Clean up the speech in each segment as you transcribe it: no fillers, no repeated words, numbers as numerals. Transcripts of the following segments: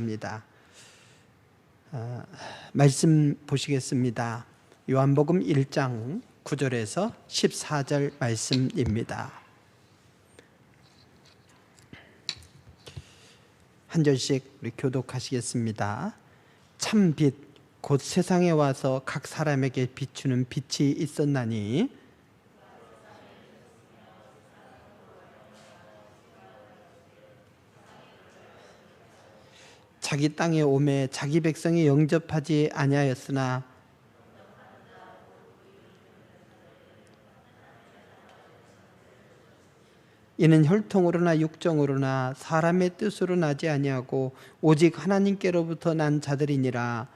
합니다. 말씀 보시겠습니다. 요한복음 1장 9절에서 14절 말씀입니다. 한 절씩 우리 교독하시겠습니다. 참 빛 곧 세상에 와서 각 사람에게 비추는 빛이 있었나니 자기 땅에 오매 자기 백성이 영접하지 아니하였으나 이는 혈통으로나 육정으로나 사람의 뜻으로 나지 아니하고 오직 하나님께로부터 난 자들이니라.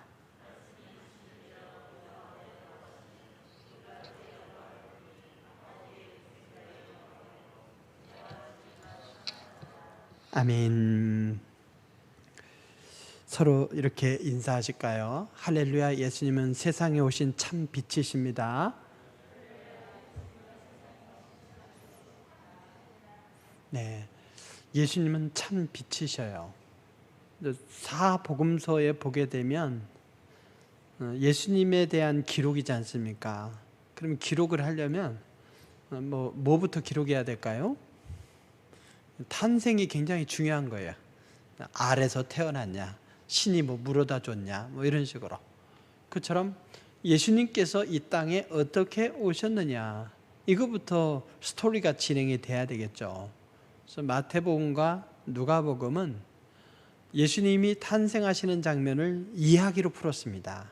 아멘. 서로 이렇게 인사하실까요? 할렐루야. 예수님은 세상에 오신 참 빛이십니다. 네, 예수님은 참 빛이셔요. 사복음서에 보게 되면 예수님에 대한 기록이지 않습니까? 그럼 기록을 하려면 뭐부터 기록해야 될까요? 탄생이 굉장히 중요한 거예요. 알에서 태어났냐, 신이 물어다 줬냐, 이런 식으로. 그처럼 예수님께서 이 땅에 어떻게 오셨느냐, 이거부터 스토리가 진행이 돼야 되겠죠. 그래서 마태복음과 누가복음은 예수님이 탄생하시는 장면을 이야기로 풀었습니다.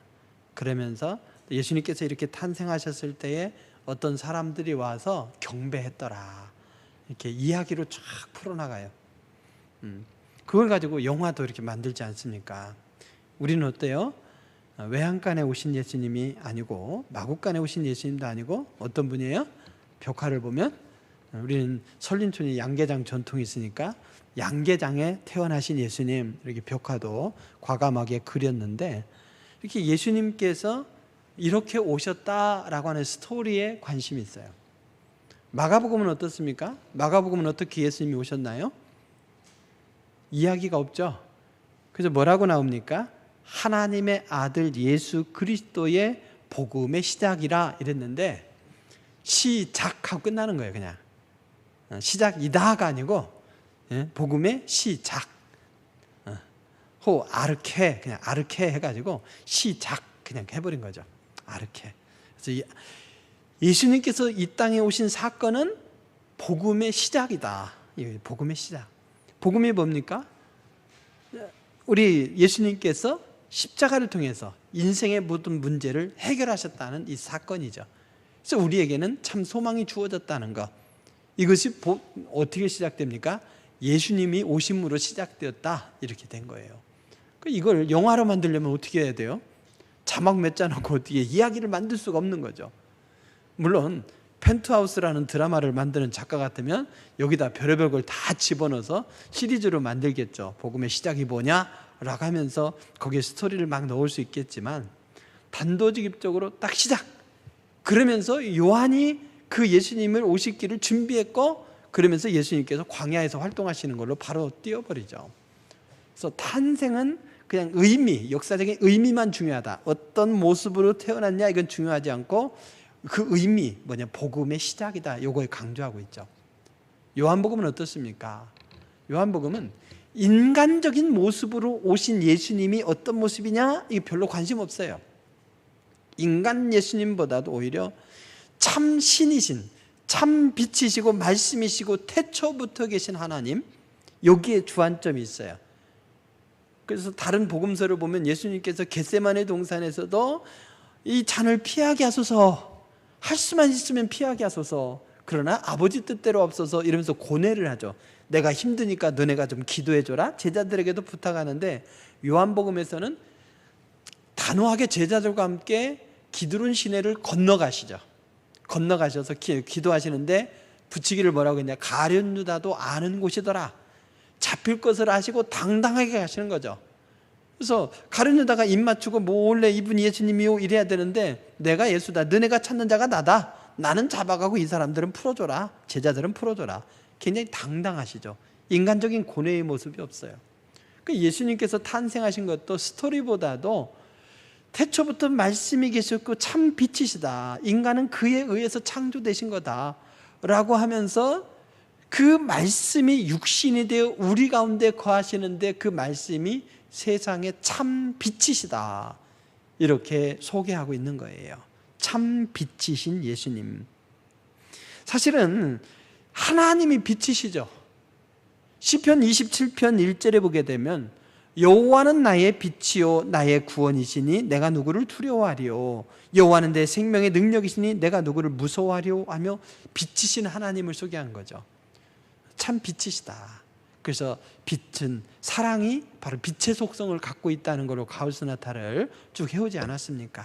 그러면서 예수님께서 이렇게 탄생하셨을 때에 어떤 사람들이 와서 경배했더라, 이렇게 이야기로 쫙 풀어나가요. 그걸 가지고 영화도 이렇게 만들지 않습니까? 우리는 어때요? 외양간에 오신 예수님이 아니고 마국간에 오신 예수님도 아니고 어떤 분이에요? 벽화를 보면 우리는 설린촌이 양계장 전통이 있으니까 양계장에 태어나신 예수님, 이렇게 벽화도 과감하게 그렸는데, 이렇게 예수님께서 이렇게 오셨다라고 하는 스토리에 관심이 있어요. 마가복음은 어떻습니까? 마가복음은 어떻게 예수님이 오셨나요? 이야기가 없죠. 그래서 뭐라고 나옵니까? 하나님의 아들 예수 그리스도의 복음의 시작이라 이랬는데, 시작하고 끝나는 거예요. 그냥 시작이다가 아니고 복음의 시작, 호 아르케, 그냥 아르케 해가지고 시작 그냥 해버린 거죠. 아르케. 그래서 예수님께서 이 땅에 오신 사건은 복음의 시작이다. 복음의 시작. 복음이 뭡니까? 우리 예수님께서 십자가를 통해서 인생의 모든 문제를 해결하셨다는 이 사건이죠. 그래서 우리에게는 참 소망이 주어졌다는 것, 이것이 어떻게 시작됩니까? 예수님이 오심으로 시작되었다, 이렇게 된 거예요. 이걸 영화로 만들려면 어떻게 해야 돼요? 자막 몇 자 놓고 어떻게 이야기를 만들 수가 없는 거죠. 물론 펜트하우스라는 드라마를 만드는 작가 같으면 여기다 별의별 걸 다 집어넣어서 시리즈로 만들겠죠. 복음의 시작이 뭐냐라고 하면서 거기에 스토리를 막 넣을 수 있겠지만, 단도직입적으로 딱 시작, 그러면서 요한이 그 예수님을 오실 길을 준비했고, 그러면서 예수님께서 광야에서 활동하시는 걸로 바로 띄워버리죠. 그래서 탄생은 그냥 의미, 역사적인 의미만 중요하다. 어떤 모습으로 태어났냐 이건 중요하지 않고 그 의미, 복음의 시작이다, 요거에 강조하고 있죠. 요한복음은 어떻습니까? 요한복음은 인간적인 모습으로 오신 예수님이 어떤 모습이냐, 이게 별로 관심 없어요. 인간 예수님보다도 오히려 참 신이신, 참 빛이시고 말씀이시고 태초부터 계신 하나님, 여기에 주안점이 있어요. 그래서 다른 복음서를 보면 예수님께서 겟세마네 동산에서도 이 잔을 피하게 하소서, 할 수만 있으면 피하게 하소서, 그러나 아버지 뜻대로 없어서 이러면서 고뇌를 하죠. 내가 힘드니까 너네가 좀 기도해줘라, 제자들에게도 부탁하는데, 요한복음에서는 단호하게 제자들과 함께 기드론 시내를 건너가시죠. 건너가셔서 기도하시는데 붙이기를 뭐라고 했냐? 가룟 유다도 아는 곳이더라. 잡힐 것을 아시고 당당하게 가시는 거죠. 그래서 가룟 유다가 입 맞추고 몰래 이분이 예수님이요 이래야 되는데, 내가 예수다, 너네가 찾는 자가 나다, 나는 잡아가고 이 사람들은 풀어줘라, 제자들은 풀어줘라. 굉장히 당당하시죠. 인간적인 고뇌의 모습이 없어요. 그 예수님께서 탄생하신 것도 스토리보다도 태초부터 말씀이 계셨고 참 빛이시다. 인간은 그에 의해서 창조되신 거다. 라고 하면서 그 말씀이 육신이 되어 우리 가운데 거하시는데 그 말씀이 세상의 참 빛이시다. 이렇게 소개하고 있는 거예요. 참 빛이신 예수님. 사실은 하나님이 빛이시죠. 시편 27편 1절에 보게 되면 여호와는 나의 빛이요 나의 구원이시니 내가 누구를 두려워하리요. 여호와는 내 생명의 능력이시니 내가 누구를 무서워하리요 하며 빛이신 하나님을 소개한 거죠. 참 빛이시다. 그래서 빛은 사랑이 바로 빛의 속성을 갖고 있다는 걸로 가우스나타를 쭉 해오지 않았습니까?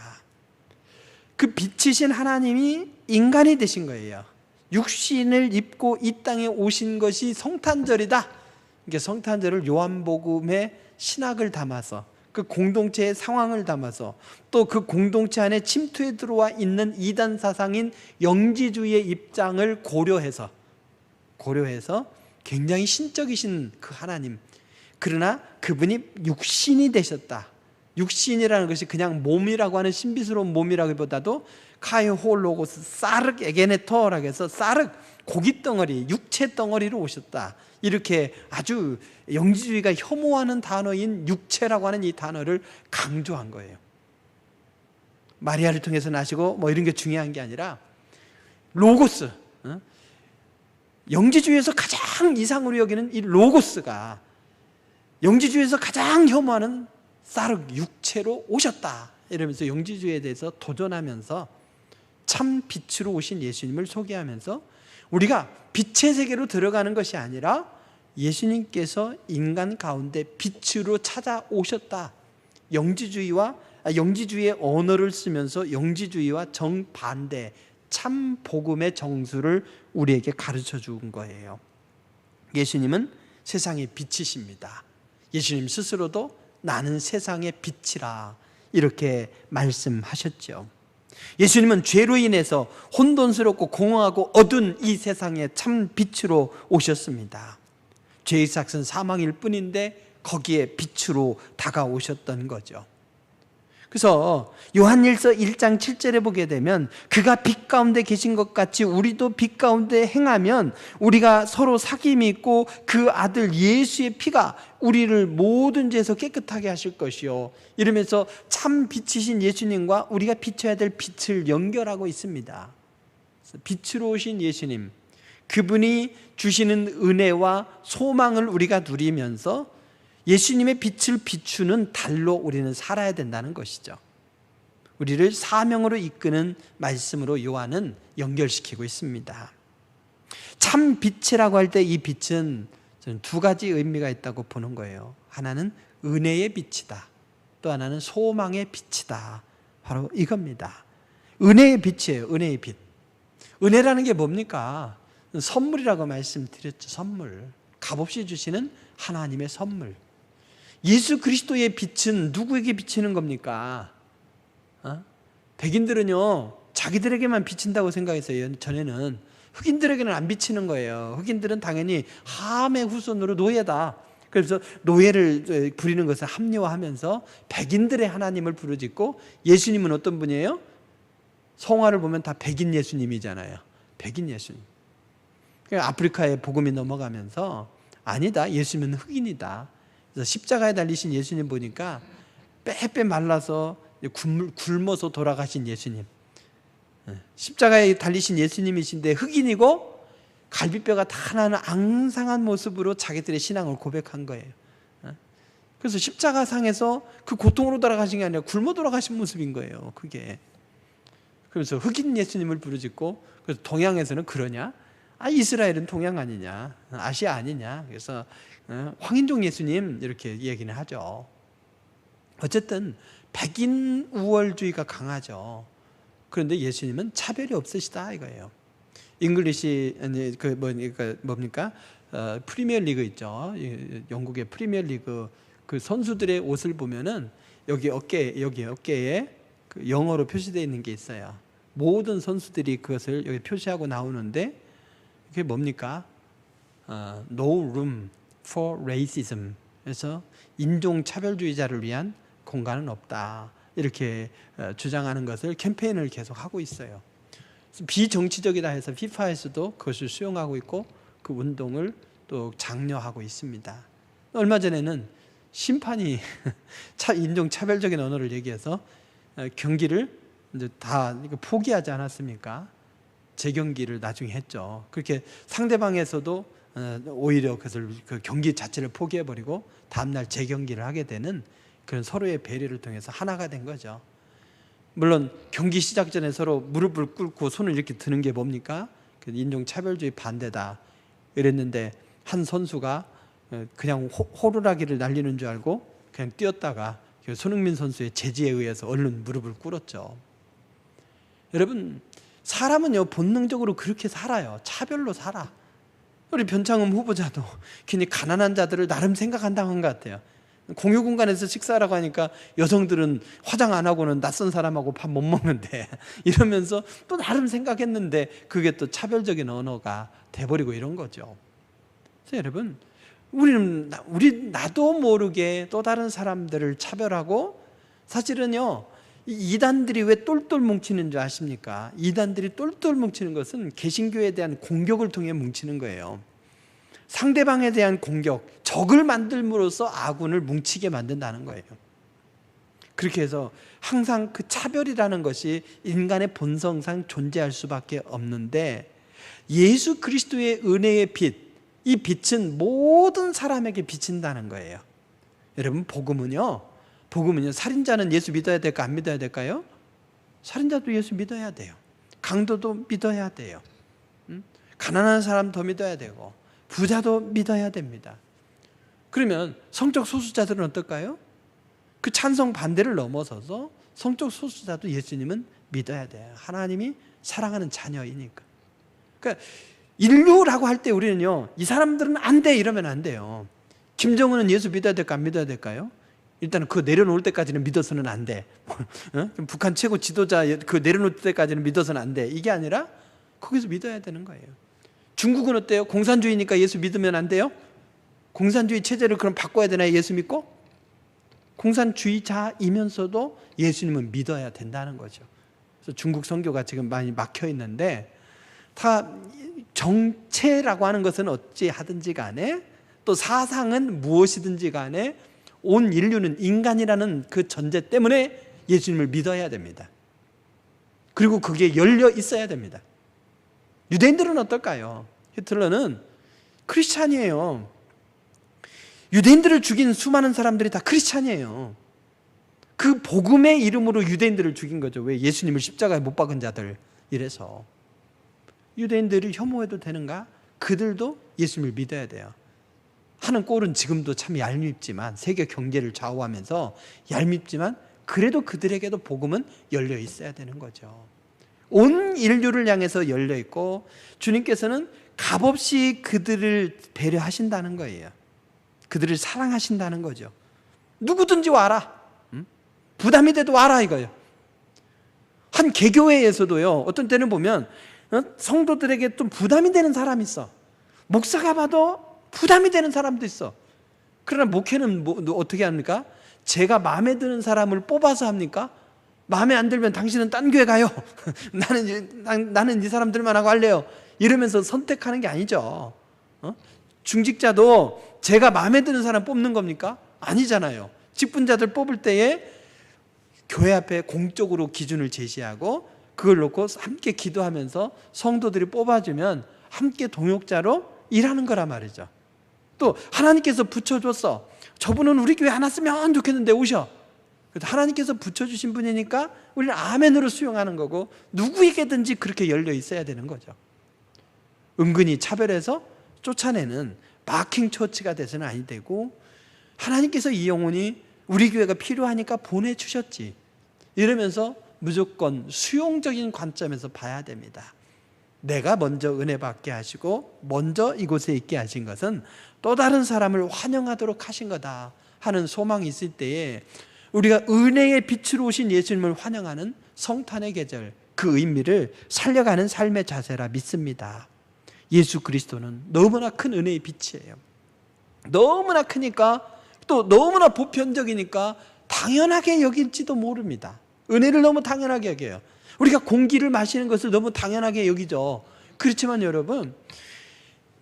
그 빛이신 하나님이 인간이 되신 거예요. 육신을 입고 이 땅에 오신 것이 성탄절이다. 이게 성탄절을 요한복음의 신학을 담아서 그 공동체의 상황을 담아서 또 그 공동체 안에 침투해 들어와 있는 이단 사상인 영지주의의 입장을 고려해서 굉장히 신적이신 그 하나님, 그러나 그분이 육신이 되셨다. 육신이라는 것이 그냥 몸이라고 하는 신비스러운 몸이라기보다도 카이홀로고스 사륵 에게네토라고 해서 사륵 고깃덩어리, 육체 덩어리로 오셨다. 이렇게 아주 영지주의가 혐오하는 단어인 육체라고 하는 이 단어를 강조한 거예요. 마리아를 통해서 나시고 뭐 이런 게 중요한 게 아니라 로고스, 영지주의에서 가장 이상으로 여기는 이 로고스가 영지주의에서 가장 혐오하는 사륵 육체로 오셨다. 이러면서 영지주의에 대해서 도전하면서 참 빛으로 오신 예수님을 소개하면서 우리가 빛의 세계로 들어가는 것이 아니라 예수님께서 인간 가운데 빛으로 찾아오셨다. 영지주의의 언어를 쓰면서 영지주의와 정반대 참 복음의 정수를 우리에게 가르쳐 준 거예요. 예수님은 세상의 빛이십니다. 예수님 스스로도 나는 세상의 빛이라 이렇게 말씀하셨죠. 예수님은 죄로 인해서 혼돈스럽고 공허하고 어두운 이 세상에 참 빛으로 오셨습니다. 죄의 삭은 사망일 뿐인데 거기에 빛으로 다가오셨던 거죠. 그래서 요한일서 1장 7절에 보게 되면 그가 빛 가운데 계신 것 같이 우리도 빛 가운데 행하면 우리가 서로 사귐이 있고 그 아들 예수의 피가 우리를 모든 죄에서 깨끗하게 하실 것이요. 이러면서 참 빛이신 예수님과 우리가 비춰야 될 빛을 연결하고 있습니다. 빛으로 오신 예수님, 그분이 주시는 은혜와 소망을 우리가 누리면서 예수님의 빛을 비추는 달로 우리는 살아야 된다는 것이죠. 우리를 사명으로 이끄는 말씀으로 요한은 연결시키고 있습니다. 참 빛이라고 할 때 이 빛은 저는 두 가지 의미가 있다고 보는 거예요. 하나는 은혜의 빛이다. 또 하나는 소망의 빛이다. 바로 이겁니다. 은혜의 빛이에요. 은혜의 빛. 은혜라는 게 뭡니까? 선물이라고 말씀드렸죠. 선물. 값없이 주시는 하나님의 선물. 예수 그리스도의 빛은 누구에게 비치는 겁니까? 백인들은요 자기들에게만 비친다고 생각했어요. 전에는 흑인들에게는 안 비치는 거예요. 흑인들은 당연히 함의 후손으로 노예다. 그래서 노예를 부리는 것을 합리화하면서 백인들의 하나님을 부르짖고, 예수님은 어떤 분이에요? 성화를 보면 다 백인 예수님이잖아요. 백인 예수님. 아프리카에 복음이 넘어가면서 아니다, 예수님은 흑인이다. 그래서 십자가에 달리신 예수님 보니까 빼빼 말라서 굶어서 돌아가신 예수님, 십자가에 달리신 예수님이신데 흑인이고 갈비뼈가 다 나는 앙상한 모습으로 자기들의 신앙을 고백한 거예요. 그래서 십자가상에서 그 고통으로 돌아가신 게 아니라 굶어 돌아가신 모습인 거예요. 그게. 그래서 흑인 예수님을 부르짖고, 그래서 동양에서는 그러냐? 이스라엘은 동양 아니냐? 아시아 아니냐? 그래서 황인종 예수님 이렇게 얘기는 하죠. 어쨌든 백인 우월주의가 강하죠. 그런데 예수님은 차별이 없으시다 이거예요. 잉글리시 뭡니까? 프리미어 리그 있죠. 영국의 프리미어 리그 그 선수들의 옷을 보면은 여기 어깨에 그 영어로 표시되어 있는 게 있어요. 모든 선수들이 그것을 여기 표시하고 나오는데 그게 뭡니까? No room for racism. 그래서 인종차별주의자를 위한 공간은 없다, 이렇게 주장하는 것을 캠페인을 계속하고 있어요. 비정치적이다 해서 피파에서도 그것을 수용하고 있고 그 운동을 또 장려하고 있습니다. 얼마 전에는 심판이 인종차별적인 언어를 얘기해서 경기를 이제 다 포기하지 않았습니까? 재경기를 나중에 했죠. 그렇게 상대방에서도 오히려 그것을 그 경기 자체를 포기해버리고 다음날 재경기를 하게 되는 그런 서로의 배려를 통해서 하나가 된 거죠. 물론 경기 시작 전에 서로 무릎을 꿇고 손을 이렇게 드는 게 뭡니까? 인종차별주의 반대다 이랬는데 한 선수가 그냥 호루라기를 날리는 줄 알고 그냥 뛰었다가 손흥민 선수의 제지에 의해서 얼른 무릎을 꿇었죠. 여러분, 사람은요 본능적으로 그렇게 살아요. 차별로 살아. 우리 변창흠 후보자도 괜히 가난한 자들을 나름 생각한다는 것 같아요. 공유 공간에서 식사하라고 하니까 여성들은 화장 안 하고는 낯선 사람하고 밥 못 먹는데 이러면서 또 나름 생각했는데 그게 또 차별적인 언어가 돼버리고 이런 거죠. 그래서 여러분, 나도 모르게 또 다른 사람들을 차별하고, 사실은요 이단들이 왜 똘똘 뭉치는 줄 아십니까? 이단들이 똘똘 뭉치는 것은 개신교에 대한 공격을 통해 뭉치는 거예요. 상대방에 대한 공격, 적을 만들므로써 아군을 뭉치게 만든다는 거예요. 그렇게 해서 항상 그 차별이라는 것이 인간의 본성상 존재할 수밖에 없는데, 예수 그리스도의 은혜의 빛, 이 빛은 모든 사람에게 비친다는 거예요. 여러분, 복음은요 살인자는 예수 믿어야 될까 안 믿어야 될까요? 살인자도 예수 믿어야 돼요. 강도도 믿어야 돼요. 가난한 사람도 믿어야 되고 부자도 믿어야 됩니다. 그러면 성적 소수자들은 어떨까요? 그 찬성 반대를 넘어서서 성적 소수자도 예수님은 믿어야 돼요. 하나님이 사랑하는 자녀이니까. 그러니까 인류라고 할 때 우리는요, 이 사람들은 안 돼 이러면 안 돼요. 김정은은 예수 믿어야 될까 안 믿어야 될까요? 일단은 그거 내려놓을 때까지는 믿어서는 안 돼. 북한 최고 지도자 그 내려놓을 때까지는 믿어서는 안 돼. 이게 아니라 거기서 믿어야 되는 거예요. 중국은 어때요? 공산주의니까 예수 믿으면 안 돼요? 공산주의 체제를 그럼 바꿔야 되나요? 예수 믿고? 공산주의자이면서도 예수님은 믿어야 된다는 거죠. 그래서 중국 선교가 지금 많이 막혀 있는데, 다 정체라고 하는 것은 어찌 하든지 간에, 또 사상은 무엇이든지 간에 온 인류는 인간이라는 그 전제 때문에 예수님을 믿어야 됩니다. 그리고 그게 열려 있어야 됩니다. 유대인들은 어떨까요? 히틀러는 크리스찬이에요. 유대인들을 죽인 수많은 사람들이 다 크리스찬이에요. 그 복음의 이름으로 유대인들을 죽인 거죠. 왜? 예수님을 십자가에 못 박은 자들 이래서. 유대인들을 혐오해도 되는가? 그들도 예수님을 믿어야 돼요. 하는 꼴은 지금도 참 얄밉지만, 세계 경제를 좌우하면서 얄밉지만, 그래도 그들에게도 복음은 열려 있어야 되는 거죠. 온 인류를 향해서 열려 있고, 주님께서는 값없이 그들을 배려하신다는 거예요. 그들을 사랑하신다는 거죠. 누구든지 와라. 부담이 돼도 와라 이거예요. 한 개교회에서도요, 어떤 때는 보면 성도들에게 좀 부담이 되는 사람이 있어. 목사가 봐도 부담이 되는 사람도 있어. 그러나 목회는 어떻게 합니까? 제가 마음에 드는 사람을 뽑아서 합니까? 마음에 안 들면 당신은 딴 교회 가요. 나는 이 사람들만 하고 할래요. 이러면서 선택하는 게 아니죠. 중직자도 제가 마음에 드는 사람 뽑는 겁니까? 아니잖아요. 직분자들 뽑을 때에 교회 앞에 공적으로 기준을 제시하고 그걸 놓고 함께 기도하면서 성도들이 뽑아주면 함께 동역자로 일하는 거란 말이죠. 또 하나님께서 붙여줬어. 저분은 우리 교회 안 왔으면 좋겠는데 오셔. 하나님께서 붙여주신 분이니까 우리는 아멘으로 수용하는 거고, 누구에게든지 그렇게 열려 있어야 되는 거죠. 은근히 차별해서 쫓아내는 마킹 처치가 돼서는 아니 되고, 하나님께서 이 영혼이 우리 교회가 필요하니까 보내주셨지 이러면서 무조건 수용적인 관점에서 봐야 됩니다. 내가 먼저 은혜 받게 하시고 먼저 이곳에 있게 하신 것은 또 다른 사람을 환영하도록 하신 거다 하는 소망이 있을 때에, 우리가 은혜의 빛으로 오신 예수님을 환영하는 성탄의 계절, 그 의미를 살려가는 삶의 자세라 믿습니다. 예수 그리스도는 너무나 큰 은혜의 빛이에요. 너무나 크니까 또 너무나 보편적이니까 당연하게 여길지도 모릅니다. 은혜를 너무 당연하게 여겨요. 우리가 공기를 마시는 것을 너무 당연하게 여기죠. 그렇지만 여러분,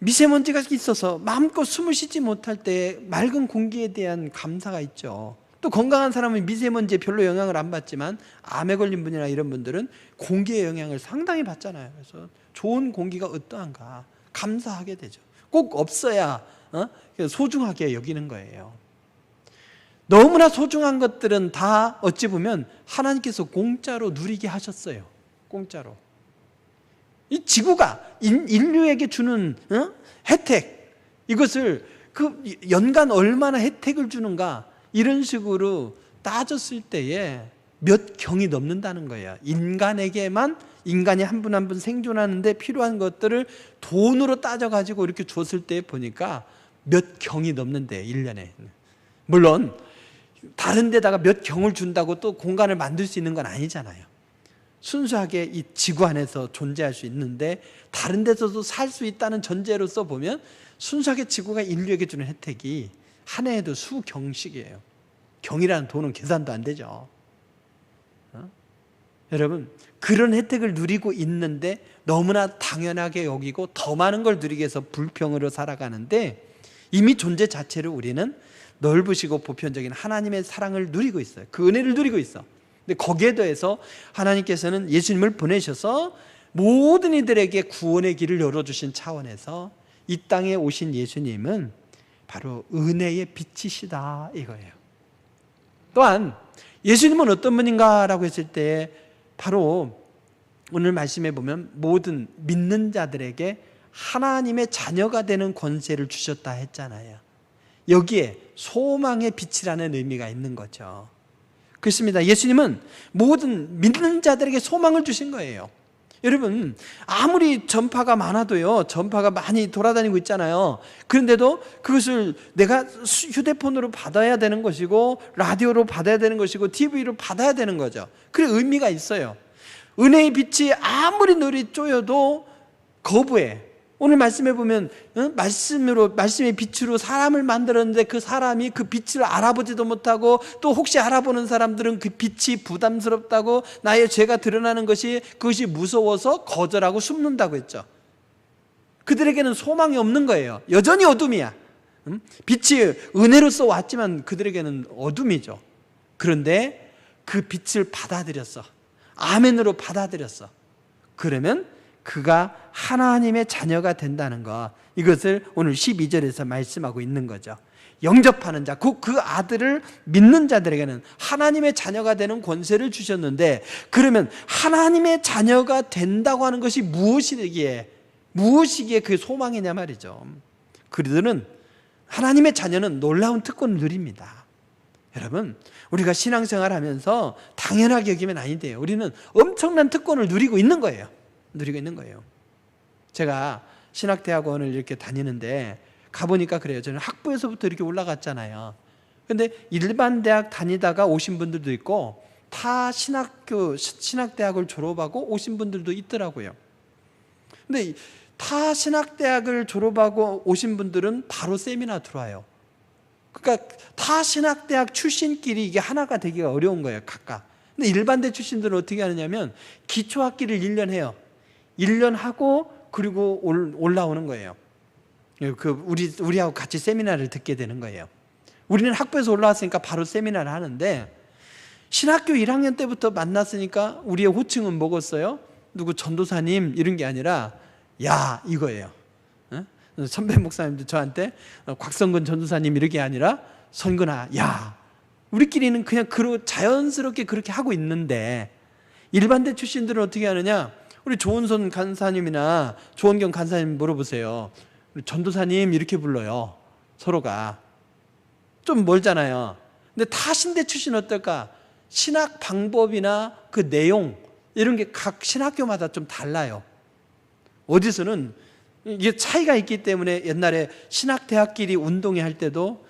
미세먼지가 있어서 마음껏 숨을 쉬지 못할 때 맑은 공기에 대한 감사가 있죠. 또 건강한 사람은 미세먼지에 별로 영향을 안 받지만 암에 걸린 분이나 이런 분들은 공기의 영향을 상당히 받잖아요. 그래서 좋은 공기가 어떠한가 감사하게 되죠. 꼭 없어야 소중하게 여기는 거예요. 너무나 소중한 것들은 다 어찌 보면 하나님께서 공짜로 누리게 하셨어요. 공짜로. 이 지구가 인류에게 주는 혜택, 이것을 그 연간 얼마나 혜택을 주는가, 이런 식으로 따졌을 때에 몇 경이 넘는다는 거예요. 인간에게만, 인간이 한 분 한 분 생존하는데 필요한 것들을 돈으로 따져가지고 이렇게 줬을 때 보니까 몇 경이 넘는데, 1년에. 물론 다른 데다가 몇 경을 준다고 또 공간을 만들 수 있는 건 아니잖아요. 순수하게 이 지구 안에서 존재할 수 있는데 다른 데서도 살 수 있다는 전제로서 보면 순수하게 지구가 인류에게 주는 혜택이 한 해에도 수경씩이에요. 경이라는 돈은 계산도 안 되죠. 여러분, 그런 혜택을 누리고 있는데 너무나 당연하게 여기고 더 많은 걸 누리기 위해서 불평으로 살아가는데 이미 존재 자체를 우리는 넓으시고 보편적인 하나님의 사랑을 누리고 있어요. 그 은혜를 누리고 있어. 근데 거기에 더해서 하나님께서는 예수님을 보내셔서 모든 이들에게 구원의 길을 열어주신 차원에서 이 땅에 오신 예수님은 바로 은혜의 빛이시다, 이거예요. 또한 예수님은 어떤 분인가라고 했을 때 바로 오늘 말씀에 보면 모든 믿는 자들에게 하나님의 자녀가 되는 권세를 주셨다 했잖아요. 여기에 소망의 빛이라는 의미가 있는 거죠. 그렇습니다. 예수님은 모든 믿는 자들에게 소망을 주신 거예요. 여러분, 아무리 전파가 많아도요, 전파가 많이 돌아다니고 있잖아요. 그런데도 그것을 내가 휴대폰으로 받아야 되는 것이고 라디오로 받아야 되는 것이고 TV로 받아야 되는 거죠. 그래, 의미가 있어요. 은혜의 빛이 아무리 널리 쪼여도 거부해. 오늘 말씀해 보면 말씀의 빛으로 사람을 만들었는데 그 사람이 그 빛을 알아보지도 못하고 또 혹시 알아보는 사람들은 그 빛이 부담스럽다고 나의 죄가 드러나는 그것이 무서워서 거절하고 숨는다고 했죠. 그들에게는 소망이 없는 거예요. 여전히 어둠이야. 빛이 은혜로서 왔지만 그들에게는 어둠이죠. 그런데 그 빛을 받아들였어. 아멘으로 받아들였어. 그러면 그가 하나님의 자녀가 된다는 것, 이것을 오늘 12절에서 말씀하고 있는 거죠. 영접하는 자, 그 아들을 믿는 자들에게는 하나님의 자녀가 되는 권세를 주셨는데, 그러면 하나님의 자녀가 된다고 하는 것이 무엇이기에 그 소망이냐 말이죠. 그들은, 하나님의 자녀는 놀라운 특권을 누립니다. 여러분, 우리가 신앙생활 하면서 당연하게 여기면 아닌데요. 우리는 엄청난 특권을 누리고 있는 거예요. 제가 신학대학원을 이렇게 다니는데 가보니까 그래요. 저는 학부에서부터 이렇게 올라갔잖아요. 근데 일반 대학 다니다가 오신 분들도 있고 타 신학대학을 졸업하고 오신 분들도 있더라고요. 근데 타 신학대학을 졸업하고 오신 분들은 바로 세미나 들어와요. 그러니까 타 신학대학 출신끼리 이게 하나가 되기가 어려운 거예요, 각각. 근데 일반대 출신들은 어떻게 하느냐면 기초학기를 1년 해요. 1년 하고 그리고 올라오는 거예요. 우리하고 같이 세미나를 듣게 되는 거예요. 우리는 학부에서 올라왔으니까 바로 세미나를 하는데 신학교 1학년 때부터 만났으니까 우리의 호칭은 뭐겠어요? 누구 전도사님 이런 게 아니라 야, 이거예요. 선배 목사님도 저한테 곽성근 전도사님 이렇게 아니라 선근아, 야. 우리끼리는 그냥 자연스럽게 그렇게 하고 있는데 일반대 출신들은 어떻게 하느냐? 우리 조은선 간사님이나 조원경 간사님 물어보세요. 우리 전도사님 이렇게 불러요. 서로가. 좀 멀잖아요. 근데 타신대 출신 어떨까? 신학 방법이나 그 내용 이런 게 각 신학교마다 좀 달라요. 어디서는 이게 차이가 있기 때문에 옛날에 신학대학끼리 운동회 할 때도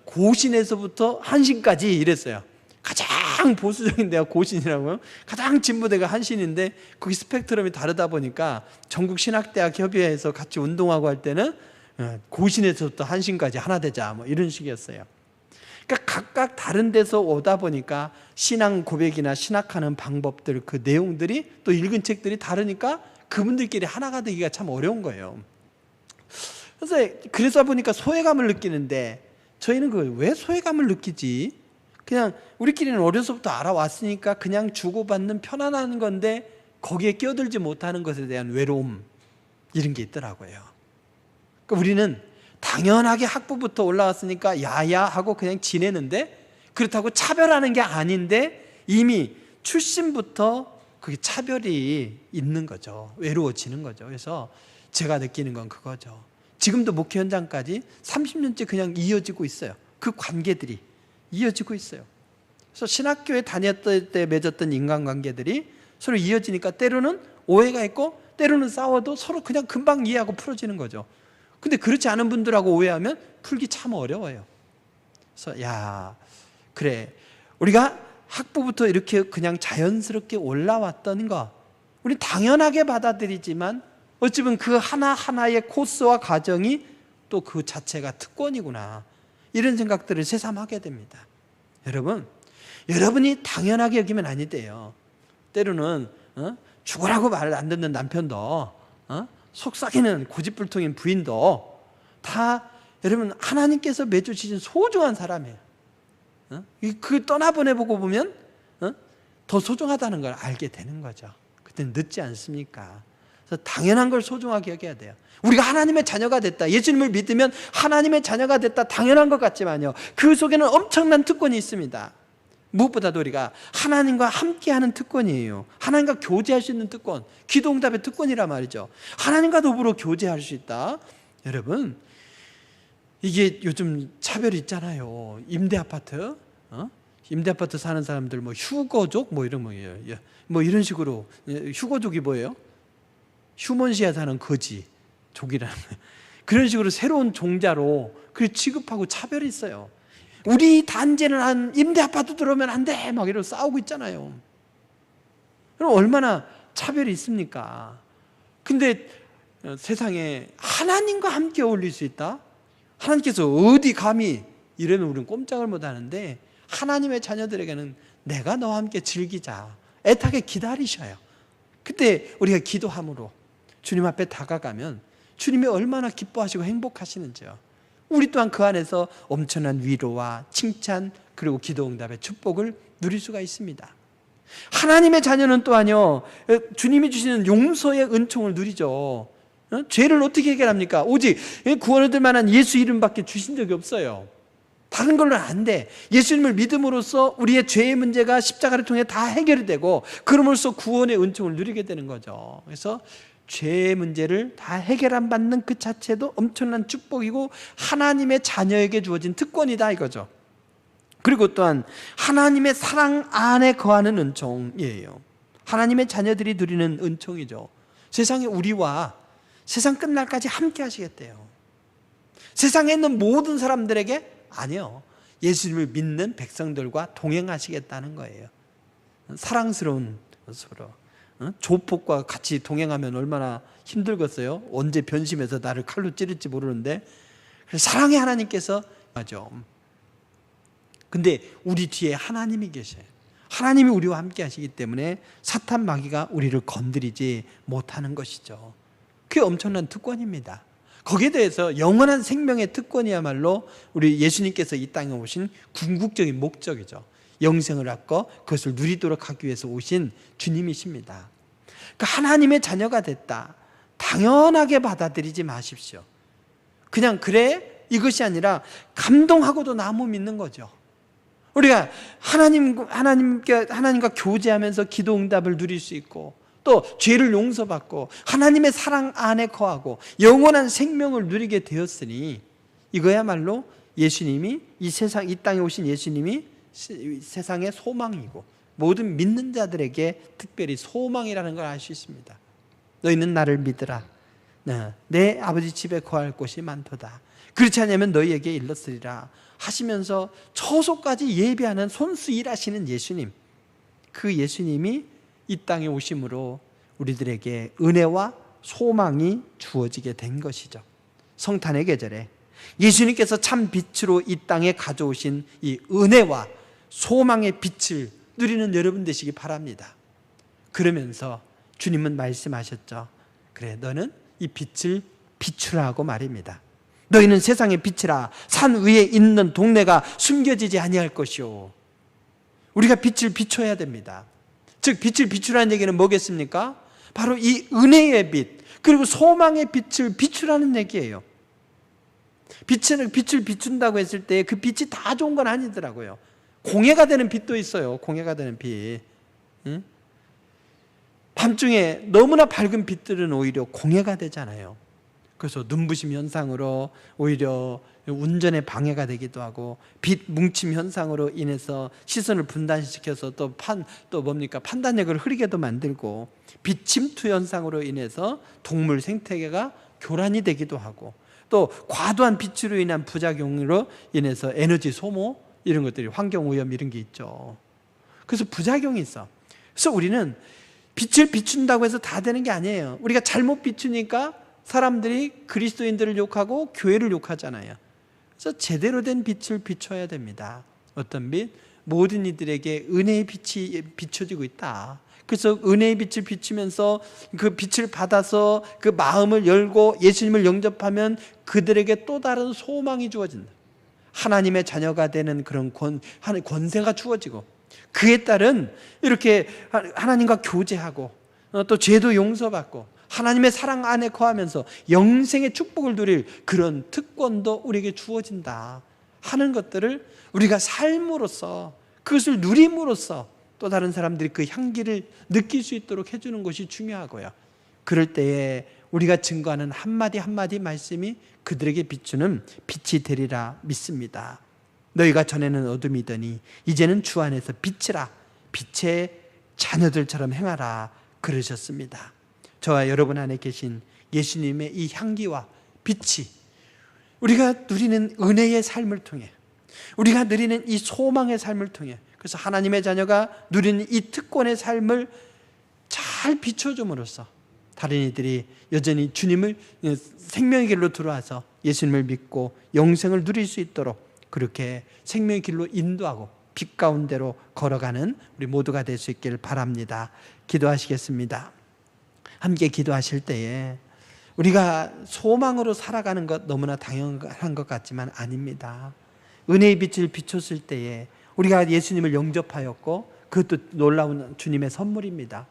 고신에서부터 한신까지 이랬어요. 가장 보수적인 데가 고신이라고요. 가장 진보대가 한신인데 거기 스펙트럼이 다르다 보니까 전국 신학대학 협의회에서 같이 운동하고 할 때는 고신에서부터 한신까지 하나 되자 뭐 이런 식이었어요. 그러니까 각각 다른 데서 오다 보니까 신앙 고백이나 신학하는 방법들, 그 내용들이 또 읽은 책들이 다르니까 그분들끼리 하나가 되기가 참 어려운 거예요. 그래서 보니까 소외감을 느끼는데, 저희는 그걸 왜 소외감을 느끼지? 그냥 우리끼리는 어려서부터 알아왔으니까 그냥 주고받는 편안한 건데 거기에 끼어들지 못하는 것에 대한 외로움, 이런 게 있더라고요. 그러니까 우리는 당연하게 학부부터 올라왔으니까 야야 하고 그냥 지내는데, 그렇다고 차별하는 게 아닌데 이미 출신부터 그게 차별이 있는 거죠. 외로워지는 거죠. 그래서 제가 느끼는 건 그거죠. 지금도 목회 현장까지 30년째 그냥 이어지고 있어요. 그 관계들이 이어지고 있어요. 그래서 신학교에 다녔을 때 맺었던 인간관계들이 서로 이어지니까 때로는 오해가 있고 때로는 싸워도 서로 그냥 금방 이해하고 풀어지는 거죠. 근데 그렇지 않은 분들하고 오해하면 풀기 참 어려워요. 그래서 야, 그래, 우리가 학부부터 이렇게 그냥 자연스럽게 올라왔던 거 우리 당연하게 받아들이지만 어찌 보면 그 하나하나의 코스와 과정이 또 그 자체가 특권이구나, 이런 생각들을 새삼하게 됩니다. 여러분이 당연하게 여기면 아니대요. 때로는 죽으라고 말 안 듣는 남편도, 속삭이는 고집불통인 부인도 다 여러분 하나님께서 맺어주신 소중한 사람이에요. 그 떠나보내보고 보면 더 소중하다는 걸 알게 되는 거죠. 그때는 늦지 않습니까? 그래서 당연한 걸 소중하게 여겨야 돼요. 우리가 하나님의 자녀가 됐다, 예수님을 믿으면 하나님의 자녀가 됐다, 당연한 것 같지만요, 그 속에는 엄청난 특권이 있습니다. 무엇보다도 우리가 하나님과 함께하는 특권이에요. 하나님과 교제할 수 있는 특권, 기도응답의 특권이란 말이죠. 하나님과 더불어 교제할 수 있다. 여러분, 이게 요즘 차별이 있잖아요. 임대아파트, 임대아파트 사는 사람들 뭐 휴거족 뭐 이런 거예요. 뭐 이런 식으로. 휴거족이 뭐예요? 휴먼시에 사는 거지 족이라는 거예요. 그런 식으로 새로운 종자로 그 취급하고 차별이 있어요. 우리 단지는 한 임대아파트 들어오면 안 돼 막 이러고 싸우고 있잖아요. 그럼 얼마나 차별이 있습니까? 근데 세상에 하나님과 함께 어울릴 수 있다? 하나님께서 어디 감히, 이러면 우리는 꼼짝을 못 하는데 하나님의 자녀들에게는 내가 너와 함께 즐기자, 애타게 기다리셔요. 그때 우리가 기도함으로 주님 앞에 다가가면 주님이 얼마나 기뻐하시고 행복하시는지요. 우리 또한 그 안에서 엄청난 위로와 칭찬, 그리고 기도응답의 축복을 누릴 수가 있습니다. 하나님의 자녀는 또한요, 주님이 주시는 용서의 은총을 누리죠. 죄를 어떻게 해결합니까? 오직 구원 얻을 만한 예수 이름밖에 주신 적이 없어요. 다른 걸로는 안 돼. 예수님을 믿음으로써 우리의 죄의 문제가 십자가를 통해 다 해결이 되고, 그럼으로써 구원의 은총을 누리게 되는 거죠. 그래서 죄의 문제를 다 해결 안 받는 그 자체도 엄청난 축복이고 하나님의 자녀에게 주어진 특권이다 이거죠. 그리고 또한 하나님의 사랑 안에 거하는 은총이에요. 하나님의 자녀들이 누리는 은총이죠. 세상에 우리와 세상 끝날까지 함께 하시겠대요. 세상에 있는 모든 사람들에게 아니요, 예수님을 믿는 백성들과 동행하시겠다는 거예요. 사랑스러운 모습으로. 조폭과 같이 동행하면 얼마나 힘들겠어요? 언제 변심해서 나를 칼로 찌를지 모르는데, 사랑의 하나님께서 하죠. 근데 우리 뒤에 하나님이 계셔요. 하나님이 우리와 함께 하시기 때문에 사탄 마귀가 우리를 건드리지 못하는 것이죠. 그게 엄청난 특권입니다. 거기에 대해서 영원한 생명의 특권이야말로 우리 예수님께서 이 땅에 오신 궁극적인 목적이죠. 영생을 얻고 그것을 누리도록 하기 위해서 오신 주님이십니다. 그러니까 하나님의 자녀가 됐다, 당연하게 받아들이지 마십시오. 그냥 그래 이것이 아니라 감동하고도 나무 믿는 거죠. 우리가 하나님과 교제하면서 기도응답을 누릴 수 있고, 또 죄를 용서받고 하나님의 사랑 안에 거하고 영원한 생명을 누리게 되었으니, 이거야말로 예수님이 이 땅에 오신 예수님이 세상의 소망이고 모든 믿는 자들에게 특별히 소망이라는 걸 알 수 있습니다. 너희는 나를 믿으라. 내 아버지 집에 거할 곳이 많도다. 그렇지 않으면 너희에게 일렀으리라 하시면서 처소까지 예비하는 손수 일하시는 예수님, 그 예수님이 이 땅에 오심으로 우리들에게 은혜와 소망이 주어지게 된 것이죠. 성탄의 계절에 예수님께서 참 빛으로 이 땅에 가져오신 이 은혜와 소망의 빛을 누리는 여러분 되시기 바랍니다. 그러면서 주님은 말씀하셨죠. 그래, 너는 이 빛을 비추라고 말입니다. 너희는 세상의 빛이라. 산 위에 있는 동네가 숨겨지지 아니할 것이요. 우리가 빛을 비춰야 됩니다. 즉 빛을 비추라는 얘기는 뭐겠습니까? 바로 이 은혜의 빛, 그리고 소망의 빛을 비추라는 얘기예요. 빛을 비춘다고 했을 때 그 빛이 다 좋은 건 아니더라고요. 공해가 되는 빛도 있어요. 공해가 되는 빛. 응? 밤중에 너무나 밝은 빛들은 오히려 공해가 되잖아요. 그래서 눈부심 현상으로 오히려 운전에 방해가 되기도 하고, 빛 뭉침 현상으로 인해서 시선을 분단시켜서 또 판단력을 흐리게도 만들고, 빛 침투 현상으로 인해서 동물 생태계가 교란이 되기도 하고, 또 과도한 빛으로 인한 부작용으로 인해서 에너지 소모, 이런 것들이, 환경 오염 이런 게 있죠. 그래서 부작용이 있어. 그래서 우리는 빛을 비춘다고 해서 다 되는 게 아니에요. 우리가 잘못 비추니까 사람들이 그리스도인들을 욕하고 교회를 욕하잖아요. 그래서 제대로 된 빛을 비춰야 됩니다. 어떤 빛? 모든 이들에게 은혜의 빛이 비춰지고 있다. 그래서 은혜의 빛을 비추면서 그 빛을 받아서 그 마음을 열고 예수님을 영접하면 그들에게 또 다른 소망이 주어진다. 하나님의 자녀가 되는 그런 권세가 주어지고, 그에 따른 이렇게 하나님과 교제하고, 또 죄도 용서받고 하나님의 사랑 안에 거하면서 영생의 축복을 누릴 그런 특권도 우리에게 주어진다 하는 것들을 우리가 삶으로써, 그것을 누림으로써 또 다른 사람들이 그 향기를 느낄 수 있도록 해주는 것이 중요하고요. 그럴 때에 우리가 증거하는 한마디 한마디 말씀이 그들에게 비추는 빛이 되리라 믿습니다. 너희가 전에는 어둠이더니 이제는 주 안에서 빛이라. 빛의 자녀들처럼 행하라 그러셨습니다. 저와 여러분 안에 계신 예수님의 이 향기와 빛이 우리가 누리는 은혜의 삶을 통해, 우리가 누리는 이 소망의 삶을 통해, 그래서 하나님의 자녀가 누리는 이 특권의 삶을 잘 비춰줌으로써 다른 이들이 여전히 주님을 생명의 길로 들어와서 예수님을 믿고 영생을 누릴 수 있도록 그렇게 생명의 길로 인도하고 빛 가운데로 걸어가는 우리 모두가 될 수 있기를 바랍니다. 기도하시겠습니다. 함께 기도하실 때에 우리가 소망으로 살아가는 것 너무나 당연한 것 같지만 아닙니다. 은혜의 빛을 비췄을 때에 우리가 예수님을 영접하였고, 그것도 놀라운 주님의 선물입니다.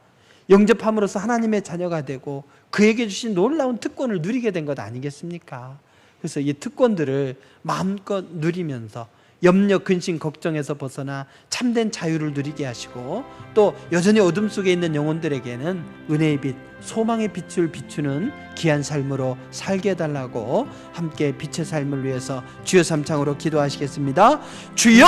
영접함으로써 하나님의 자녀가 되고 그에게 주신 놀라운 특권을 누리게 된 것 아니겠습니까? 그래서 이 특권들을 마음껏 누리면서 염려, 근심, 걱정에서 벗어나 참된 자유를 누리게 하시고, 또 여전히 어둠 속에 있는 영혼들에게는 은혜의 빛, 소망의 빛을 비추는 귀한 삶으로 살게 해달라고 함께 빛의 삶을 위해서 주여 삼창으로 기도하시겠습니다. 주여!